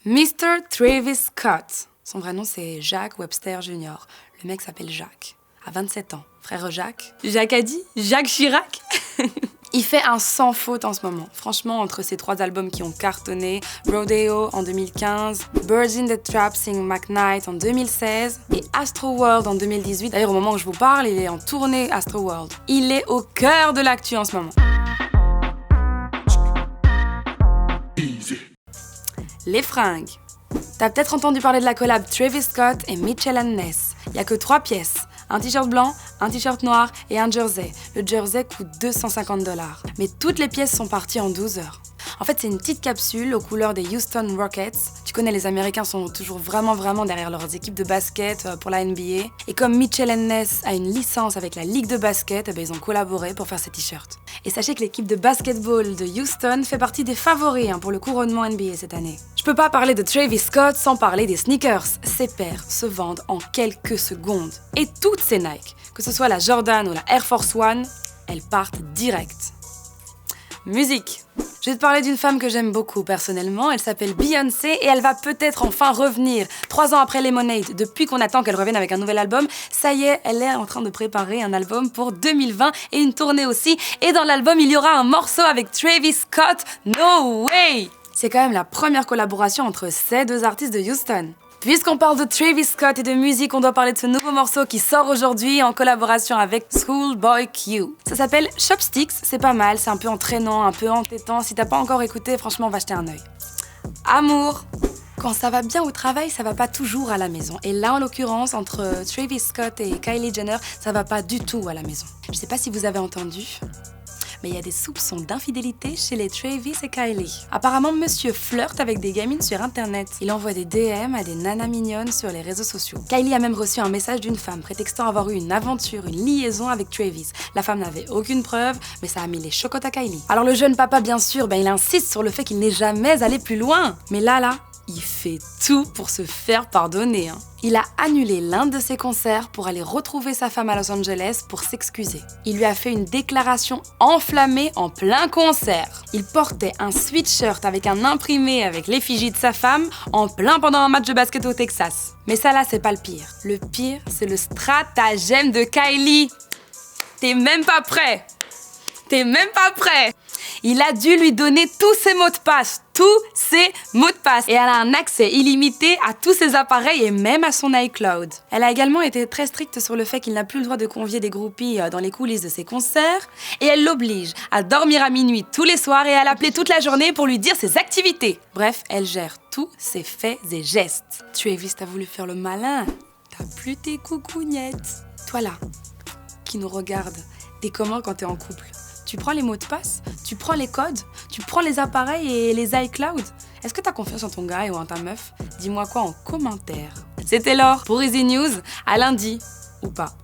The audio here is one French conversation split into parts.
Mr. Travis Scott. Son vrai nom, c'est Jacques Webster Jr. Le mec s'appelle Jacques, à 27 ans. Frère Jacques. Jacques a dit Jacques Chirac. Il fait un sans faute en ce moment. Franchement, entre ses 3 albums qui ont cartonné, Rodeo en 2015, Birds in the Trap Sing McKnight en 2016 et Astroworld en 2018. D'ailleurs, au moment où je vous parle, il est en tournée Astroworld. Il est au cœur de l'actu en ce moment. Les fringues. T'as peut-être entendu parler de la collab Travis Scott et Mitchell & Ness. Il y a que 3 pièces. Un t-shirt blanc, un t-shirt noir et un jersey. Le jersey coûte 250 $. Mais toutes les pièces sont parties en 12 heures. En fait, c'est une petite capsule aux couleurs des Houston Rockets. Tu connais, les Américains sont toujours vraiment derrière leurs équipes de basket pour la NBA. Et comme Mitchell & Ness a une licence avec la Ligue de basket, ils ont collaboré pour faire ces t-shirts. Et sachez que l'équipe de basketball de Houston fait partie des favoris pour le couronnement NBA cette année. Je peux pas parler de Travis Scott sans parler des sneakers. Ces paires se vendent en quelques secondes. Et toutes ces Nike, que ce soit la Jordan ou la Air Force One, elles partent direct. Musique. Je vais te parler d'une femme que j'aime beaucoup personnellement, elle s'appelle Beyoncé et elle va peut-être enfin revenir. 3 ans après Lemonade, depuis qu'on attend qu'elle revienne avec un nouvel album, ça y est, elle est en train de préparer un album pour 2020 et une tournée aussi. Et dans l'album, il y aura un morceau avec Travis Scott, No Way! C'est quand même la première collaboration entre ces 2 artistes de Houston. Puisqu'on parle de Travis Scott et de musique, on doit parler de ce nouveau morceau qui sort aujourd'hui en collaboration avec Schoolboy Q. Ça s'appelle Chopsticks, c'est pas mal, c'est un peu entraînant, un peu entêtant. Si t'as pas encore écouté, franchement, va jeter un œil. Amour. Quand ça va bien au travail, ça va pas toujours à la maison. Et là, en l'occurrence, entre Travis Scott et Kylie Jenner, ça va pas du tout à la maison. Je sais pas si vous avez entendu, mais il y a des soupçons d'infidélité chez les Travis et Kylie. Apparemment, monsieur flirte avec des gamines sur internet. Il envoie des DM à des nanas mignonnes sur les réseaux sociaux. Kylie a même reçu un message d'une femme prétextant avoir eu une aventure, une liaison avec Travis. La femme n'avait aucune preuve, mais ça a mis les chocottes à Kylie. Alors le jeune papa, bien sûr, il insiste sur le fait qu'il n'est jamais allé plus loin. Mais là, il fait tout pour se faire pardonner. Il a annulé l'un de ses concerts pour aller retrouver sa femme à Los Angeles pour s'excuser. Il lui a fait une déclaration enflammée en plein concert. Il portait un sweatshirt avec un imprimé avec l'effigie de sa femme en plein pendant un match de basket au Texas. Mais ça là, c'est pas le pire. Le pire, c'est le stratagème de Kylie. T'es même pas prêt. Il a dû lui donner tous ses mots de passe. Et elle a un accès illimité à tous ses appareils et même à son iCloud. Elle a également été très stricte sur le fait qu'il n'a plus le droit de convier des groupies dans les coulisses de ses concerts. Et elle l'oblige à dormir à minuit tous les soirs et à l'appeler toute la journée pour lui dire ses activités. Bref, elle gère tous ses faits et gestes. Travis, t'as voulu faire le malin. T'as plus tes coucougnettes. Toi là, qui nous regarde, t'es comment quand t'es en couple? Tu prends les mots de passe, tu prends les codes, tu prends les appareils et les iCloud. Est-ce que t'as confiance en ton gars ou en ta meuf? Dis-moi quoi en commentaire. C'était Laure pour Easy News, à lundi, ou pas.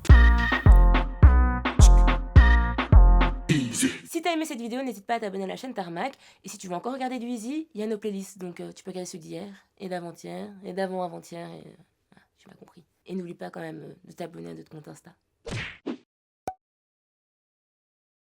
Si t'as aimé cette vidéo, n'hésite pas à t'abonner à la chaîne Tarmac. Et si tu veux encore regarder du Easy, il y a nos playlists. Donc tu peux regarder ceux d'hier, et d'avant-hier, et d'avant-avant-hier, et... tu m'as compris. Et n'oublie pas quand même de t'abonner à notre compte Insta.